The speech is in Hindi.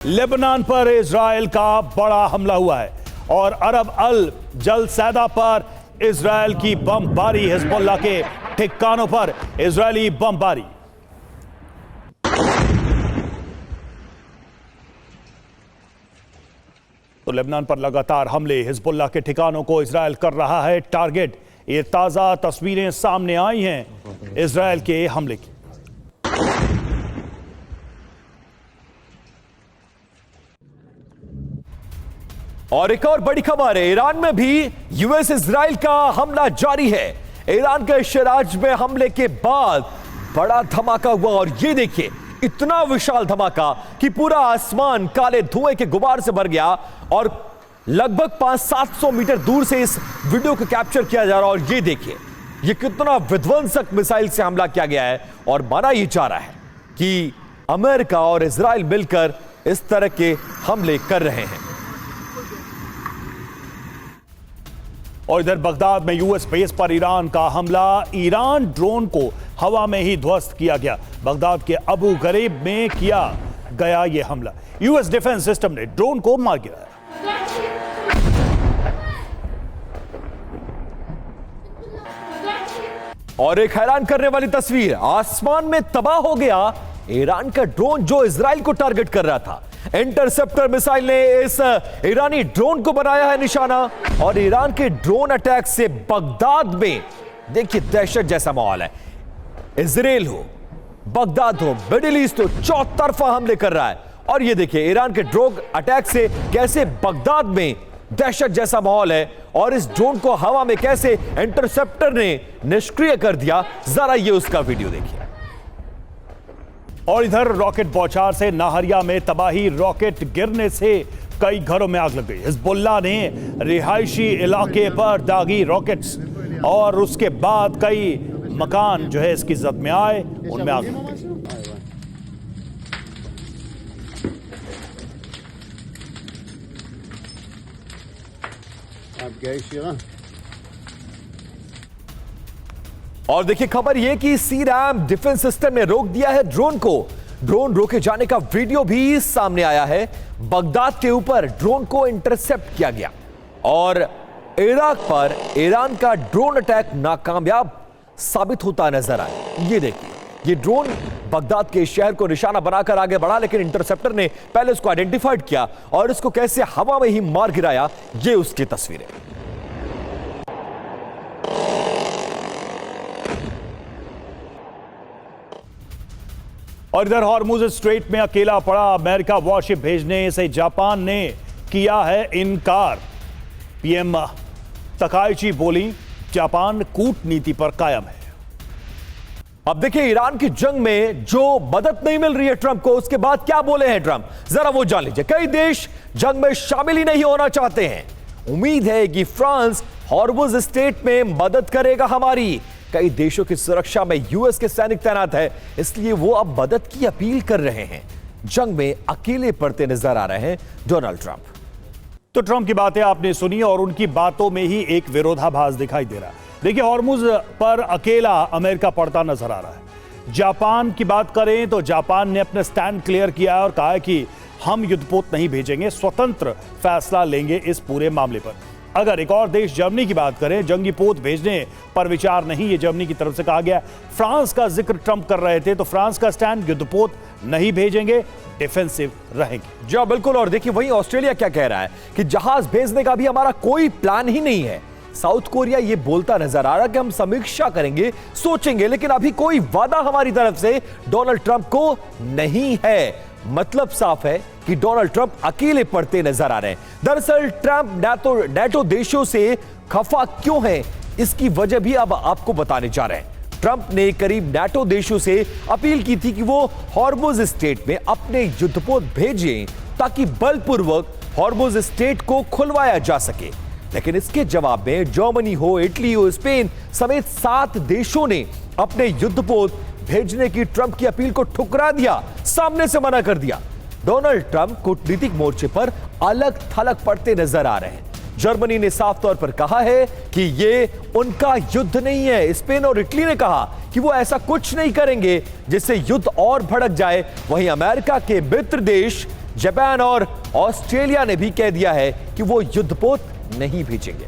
लेबनान पर इजराइल का बड़ा हमला हुआ है और अरब अल जलसैदा पर इजराइल की बमबारी, हिजबुल्लाह के ठिकानों पर इजरायली बमबारी। तो लेबनान पर लगातार हमले, हिजबुल्लाह के ठिकानों को इजराइल कर रहा है टारगेट। ये ताजा तस्वीरें सामने आई हैं इजराइल के हमले की। और एक और बड़ी खबर है, ईरान में भी यूएस इजराइल का हमला जारी है। ईरान के शराज में हमले के बाद बड़ा धमाका हुआ और ये देखिए, इतना विशाल धमाका कि पूरा आसमान काले धुएं के गुबार से भर गया और लगभग 500-700 मीटर दूर से इस वीडियो को कैप्चर किया जा रहा है। और ये देखिए, ये कितना विध्वंसक मिसाइल से हमला किया गया है और माना यह जा रहा है कि अमेरिका और इजराइल मिलकर इस तरह के हमले कर रहे हैं। और इधर बगदाद में यूएस बेस पर ईरान का हमला, ईरान ड्रोन को हवा में ही ध्वस्त किया गया। बगदाद के अबू गरीब में किया गया यह हमला। यूएस डिफेंस सिस्टम ने ड्रोन को मार गिराया। और एक हैरान करने वाली तस्वीर, आसमान में तबाह हो गया ईरान का ड्रोन जो इजराइल को टारगेट कर रहा था। इंटरसेप्टर मिसाइल ने इस ईरानी ड्रोन को बनाया है निशाना और ईरान के ड्रोन अटैक से बगदाद में देखिए दहशत जैसा माहौल है। इजराइल हो, बगदाद हो, मिडिल ईस्ट हो, चौतरफा हमले कर रहा है। और ये देखिए ईरान के ड्रोन अटैक से कैसे बगदाद में दहशत जैसा माहौल है और इस ड्रोन को हवा में कैसे इंटरसेप्टर ने निष्क्रिय कर दिया। जरा ये उसका वीडियो देखिए। और इधर रॉकेट बौछार से नाहरिया में तबाही, रॉकेट गिरने से कई घरों में आग लग गई। हिजबुल्लाह ने रिहायशी इलाके पर दागी रॉकेट्स और उसके बाद कई मकान जो है इसकी जद में आए, उनमें आग लग गई। और देखिए खबर यह कि सीरैम डिफेंस सिस्टम ने रोक दिया है ड्रोन को। ड्रोन रोके जाने का वीडियो भी सामने आया है। बगदाद के ऊपर ड्रोन को इंटरसेप्ट किया गया और इराक पर ईरान का ड्रोन अटैक नाकामयाब साबित होता नजर आया। ये देखिए, ये ड्रोन बगदाद के शहर को निशाना बनाकर आगे बढ़ा, लेकिन इंटरसेप्टर ने पहले उसको आइडेंटिफाइड किया और इसको कैसे हवा में ही मार गिराया, ये उसकी तस्वीरें। और इधर हॉर्मुज स्ट्रेट में अकेला पड़ा अमेरिका वॉरशिप भेजने से जापान ने किया है इनकार। पीएम तकाइची बोली, जापान कूटनीति पर कायम है। अब देखिए ईरान की जंग में जो मदद नहीं मिल रही है ट्रंप को, उसके बाद क्या बोले हैं ट्रंप, जरा वो जान लीजिए। कई देश जंग में शामिल ही नहीं होना चाहते हैं। उम्मीद है कि फ्रांस हॉर्मुज स्ट्रेट में मदद करेगा हमारी। कई देशों की सुरक्षा में यूएस के सैनिक तैनात है, इसलिए वो अब मदद की अपील कर रहे हैं। जंग में अकेले पड़ते नजर आ रहे हैं डोनाल्ड ट्रंप। तो ट्रंप की बातें आपने सुनी और उनकी बातों में ही एक विरोधाभास दिखाई दे रहा है। देखिए, हॉर्मुज पर अकेला अमेरिका पड़ता नजर आ रहा है। जापान की बात करें तो जापान ने अपना स्टैंड क्लियर किया है और कहा है कि हम युद्धपोत नहीं भेजेंगे, स्वतंत्र फैसला लेंगे इस पूरे मामले पर। अगर एक और देश जर्मनी की बात करें, जंगी पोत भेजने पर विचार नहीं, ये जर्मनी की तरफ से कहा गया। फ्रांस का जिक्र ट्रंप कर रहे थे, तो फ्रांस का स्टैंड युद्धपोत नहीं भेजेंगे, डिफेंसिव रहेंगे। जी बिल्कुल। और देखिए वहीं ऑस्ट्रेलिया क्या कह रहा है कि जहाज भेजने का भी हमारा कोई प्लान ही नहीं है। साउथ कोरिया ये बोलता नजर आ रहा है कि हम समीक्षा करेंगे, सोचेंगे, लेकिन अभी कोई वादा हमारी तरफ से डोनाल्ड ट्रंप को नहीं है। मतलब साफ है कि डोनाल्ड ट्रंप अकेले पड़ते नजर आ रहे हैं। दरअसल ट्रंप नेटो देशों से खफा क्यों है, इसकी वजह भी अब आपको बताने जा रहे हैं। ट्रंप ने करीब नेटो देशों से अपील की थी कि वो हॉर्मुज स्ट्रेट में अपने युद्धपोत भेजें ताकि बलपूर्वक हॉर्मुज स्ट्रेट को खुलवाया जा सके। लेकिन इसके जवाब में जर्मनी हो, इटली हो, स्पेन समेत 7 देशों ने अपने युद्धपोत भेजने की ट्रंप की अपील को ठुकरा दिया, सामने से मना कर दिया। डोनाल्ड ट्रंप कूटनीतिक मोर्चे पर अलग थलग पड़ते नजर आ रहे हैं। जर्मनी ने साफ तौर पर कहा है कि ये उनका युद्ध नहीं है। स्पेन और इटली ने कहा कि वो ऐसा कुछ नहीं करेंगे जिससे युद्ध और भड़क जाए। वहीं अमेरिका के मित्र देश जापान और ऑस्ट्रेलिया ने भी कह दिया है कि वो युद्धपोत नहीं भेजेंगे।